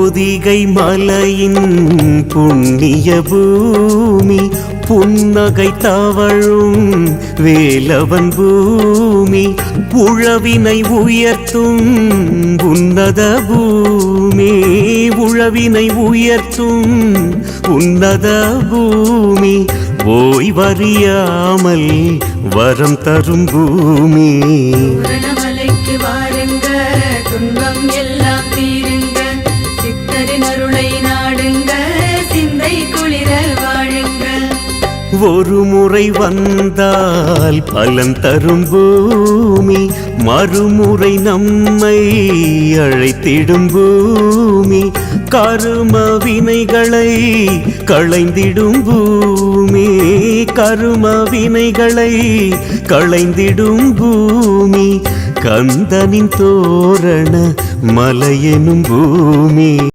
பொதிகை மலையின் புண்ணிய பூமி, புன்னகை தவழும் வேலவன் பூமி, உழவினை உயர்த்தும் உன்னத பூமி, உழவினை உயர்த்தும் உன்னத பூமி, ஓய்வறியாமல் வரம் தரும் பூமி. மலைக்கு வாருங்க, துன்பம் எல்லாம் தீருங்க, சித்தரின் அருளை நாடுங்க, சிந்தை குளிர வாழுங்க. ஒரு முறை வந்தால் பலன் தரும் பூமி, மறுமுறை நம்மை அழைத்திடும் பூமி, கரும வினைகளை களைந்திடும் பூமி, கரும வினைகளை களைந்திடும் பூமி, கந்தனின் தோரண மலையெனும் பூமி.